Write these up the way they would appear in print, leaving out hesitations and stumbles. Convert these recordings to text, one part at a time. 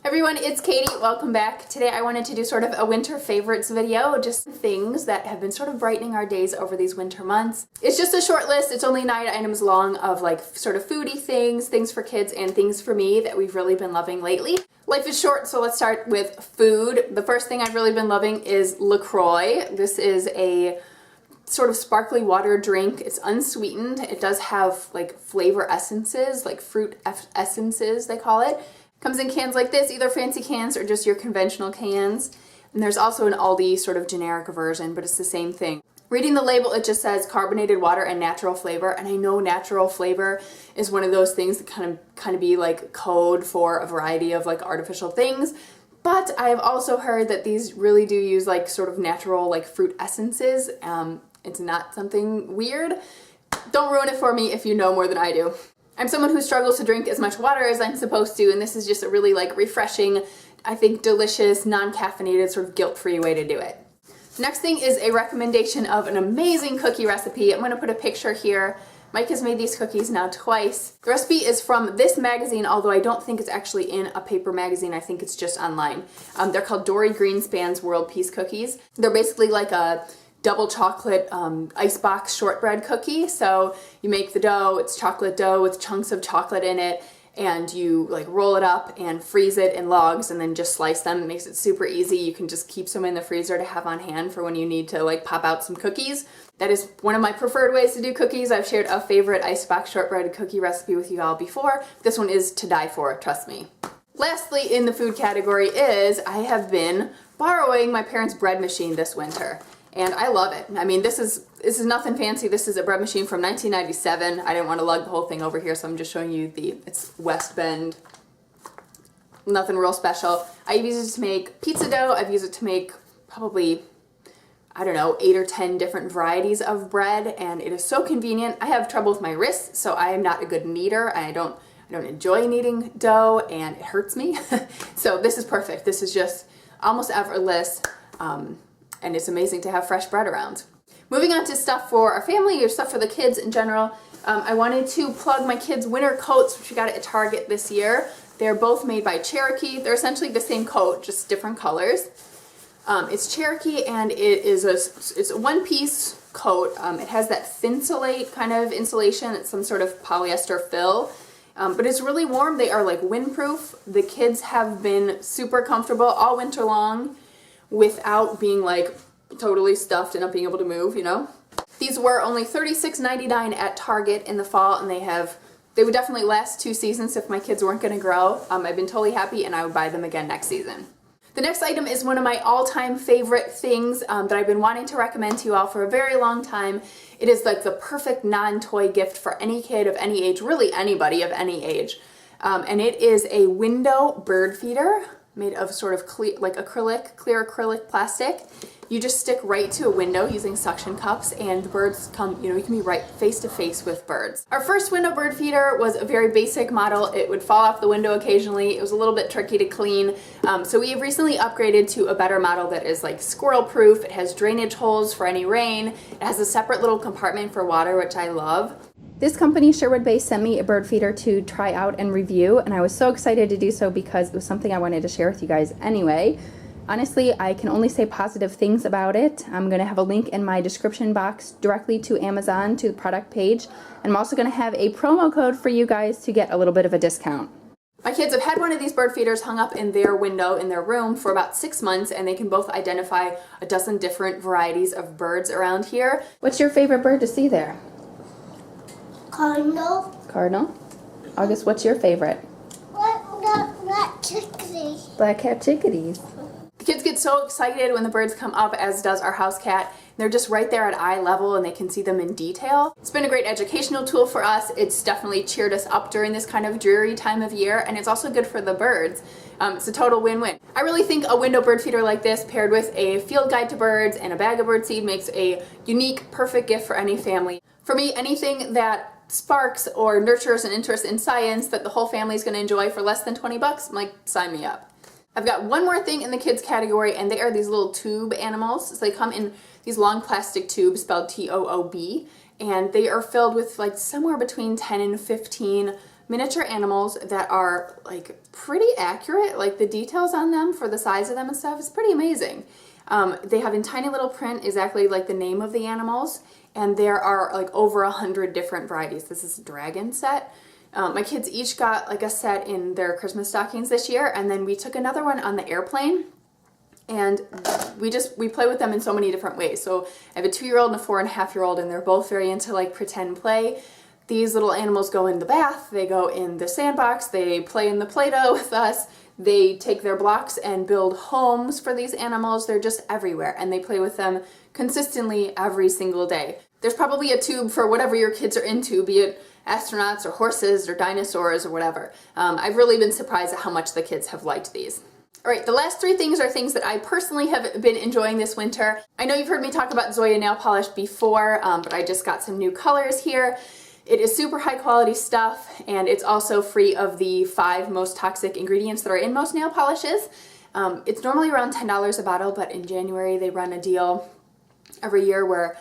Everyone, it's Katie. Welcome back. Today I wanted to do sort of a winter favorites video, just things that have been sort of brightening our days over these winter months. It's just a short list. It's only 9 items long of like sort of foodie things, things for kids, and things for me that we've really been loving lately. Life is short, so let's start with food. The first thing I've really been loving is Lacroix. This is a sort of sparkly water drink. It's unsweetened. It does have like flavor essences, like fruit essences they call it. Comes in cans like this, either fancy cans or just your conventional cans. And there's also an Aldi sort of generic version, but it's the same thing. Reading the label, it just says carbonated water and natural flavor. And I know natural flavor is one of those things that kind of be like code for a variety of like artificial things. But I have also heard that these really do use like sort of natural like fruit essences. It's not something weird. Don't ruin it for me if you know more than I do. I'm someone who struggles to drink as much water as I'm supposed to, and this is just a really like refreshing, I think delicious, non-caffeinated, sort of guilt-free way to do it. Next thing is a recommendation of an amazing cookie recipe. I'm going to put a picture here. Mike has made these cookies now twice. The recipe is from this magazine, although I don't think it's actually in a paper magazine. I think it's just online. They're called Dory Greenspan's World Peace Cookies. They're basically like a double chocolate icebox shortbread cookie. So you make the dough, it's chocolate dough with chunks of chocolate in it, and you like roll it up and freeze it in logs and then just slice them. It makes it super easy. You can just keep some in the freezer to have on hand for when you need to like pop out some cookies. That is one of my preferred ways to do cookies. I've shared a favorite icebox shortbread cookie recipe with you all before. This one is to die for, trust me. Lastly, in the food category is I have been borrowing my parents' bread machine this winter. And I love it. I mean, this is nothing fancy. This is a bread machine from 1997. I didn't want to lug the whole thing over here, so I'm just showing you it's West Bend. Nothing real special. I've used it to make pizza dough. I've used it to make probably, I don't know, 8 or 10 different varieties of bread, and it is so convenient. I have trouble with my wrists, so I am not a good kneader. I don't enjoy kneading dough, and it hurts me. So this is perfect. This is just almost effortless. And it's amazing to have fresh bread around. Moving on to stuff for our family or stuff for the kids in general, I wanted to plug my kids' winter coats, which we got at Target this year. They're both made by Cherokee. They're essentially the same coat, just different colors. It's Cherokee, and it's a one-piece coat. It has that Thinsulate kind of insulation. It's some sort of polyester fill. But it's really warm. They are like windproof. The kids have been super comfortable all winter long, without being like totally stuffed and not being able to move, you know? These were only $36.99 at Target in the fall, and they would definitely last 2 seasons if my kids weren't gonna grow. I've been totally happy, and I would buy them again next season. The next item is one of my all-time favorite things that I've been wanting to recommend to you all for a very long time. It is like the perfect non-toy gift for any kid of any age, really anybody of any age. And it is a window bird feeder made of sort of clear acrylic plastic. You just stick right to a window using suction cups, and the birds come, you can be right face to face with birds. Our first window bird feeder was a very basic model. It would fall off the window occasionally. It was a little bit tricky to clean. So we have recently upgraded to a better model that is like squirrel proof. It has drainage holes for any rain. It has a separate little compartment for water, which I love. This company, Sherwood Bay, sent me a bird feeder to try out and review, and I was so excited to do so because it was something I wanted to share with you guys anyway. Honestly, I can only say positive things about it. I'm going to have a link in my description box directly to Amazon, to the product page, and I'm also going to have a promo code for you guys to get a little bit of a discount. My kids have had one of these bird feeders hung up in their window in their room for about 6 months, and they can both identify a dozen different varieties of birds around here. What's your favorite bird to see there? Cardinal. Cardinal? August, what's your favorite? Black chickadees. Black-capped chickadees. The kids get so excited when the birds come up, as does our house cat. They're just right there at eye level, and they can see them in detail. It's been a great educational tool for us. It's definitely cheered us up during this kind of dreary time of year, and it's also good for the birds. It's a total win-win. I really think a window bird feeder like this paired with a field guide to birds and a bag of birdseed makes a unique, perfect gift for any family. For me, anything that sparks or nurtures an interest in science that the whole family is going to enjoy for less than 20 bucks, I'm like, sign me up. I've got one more thing in the kids category, and they are these little tube animals. So they come in these long plastic tubes spelled T-O-O-B, and they are filled with like somewhere between 10 and 15 miniature animals that are like pretty accurate. Like the details on them for the size of them and stuff is pretty amazing. They have in tiny little print exactly like the name of the animals, and there are like over 100 different varieties. This is a dragon set. My kids each got like a set in their Christmas stockings this year, and then we took another one on the airplane, and we play with them in so many different ways. So I have a 2-year-old and a 4.5-year-old, and they're both very into like pretend play. These little animals go in the bath, they go in the sandbox, they play in the Play-Doh with us, they take their blocks and build homes for these animals. They're just everywhere, and they play with them consistently every single day. There's probably a tube for whatever your kids are into, be it astronauts or horses or dinosaurs or whatever. I've really been surprised at how much the kids have liked these. All right, the last 3 things are things that I personally have been enjoying this winter. I know you've heard me talk about Zoya nail polish before, but I just got some new colors here. It is super high quality stuff, and it's also free of the 5 most toxic ingredients that are in most nail polishes. It's normally around $10 a bottle, but in January they run a deal every year where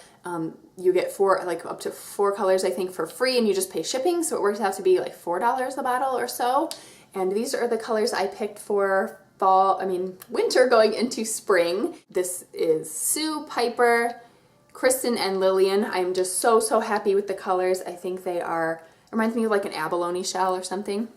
you get up to 4 colors, I think, for free, and you just pay shipping, so it works out to be like $4 a bottle or so. And these are the colors I picked for winter going into spring. This is Sue, Piper, Kristen, and Lillian. I'm just so happy with the colors. I think they reminds me of like an abalone shell or something.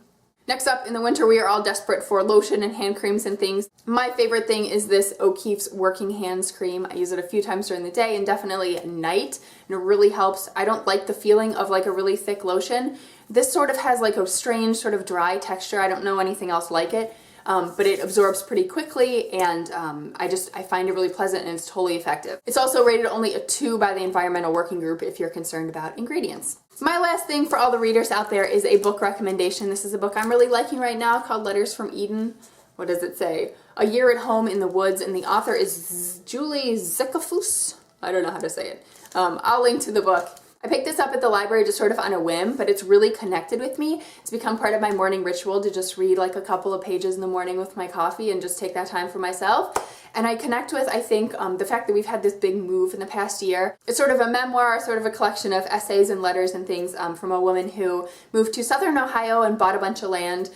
Next up, in the winter, we are all desperate for lotion and hand creams and things. My favorite thing is this O'Keeffe's Working Hands cream. I use it a few times during the day and definitely at night, and it really helps. I don't like the feeling of like a really thick lotion. This sort of has like a strange sort of dry texture. I don't know anything else like it, but it absorbs pretty quickly, and I find it really pleasant, and it's totally effective. It's also rated only a 2 by the Environmental Working Group if you're concerned about ingredients. My last thing for all the readers out there is a book recommendation. This is a book I'm really liking right now called Letters from Eden. What does it say? A Year at Home in the Woods, and the author is Julie Zickafoos. I don't know how to say it. I'll link to the book. I picked this up at the library just sort of on a whim, but it's really connected with me. It's become part of my morning ritual to just read like a couple of pages in the morning with my coffee and just take that time for myself. And I connect with, I think, the fact that we've had this big move in the past year. It's sort of a memoir, sort of a collection of essays and letters and things from a woman who moved to southern Ohio and bought a bunch of land,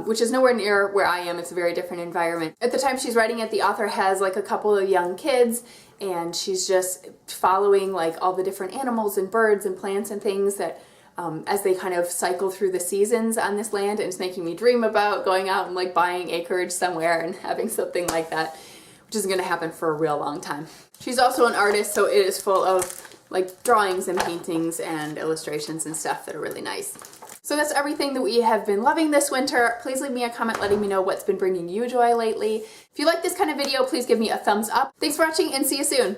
which is nowhere near where I am. It's a very different environment. At the time she's writing it, the author has like a couple of young kids, and she's just following like all the different animals and birds and plants and things that as they kind of cycle through the seasons on this land, and it's making me dream about going out and like buying acreage somewhere and having something like that, which isn't going to happen for a real long time. She's also an artist, so it is full of like drawings and paintings and illustrations and stuff that are really nice. So that's everything that we have been loving this winter. Please leave me a comment letting me know what's been bringing you joy lately. If you like this kind of video, please give me a thumbs up. Thanks for watching, and see you soon.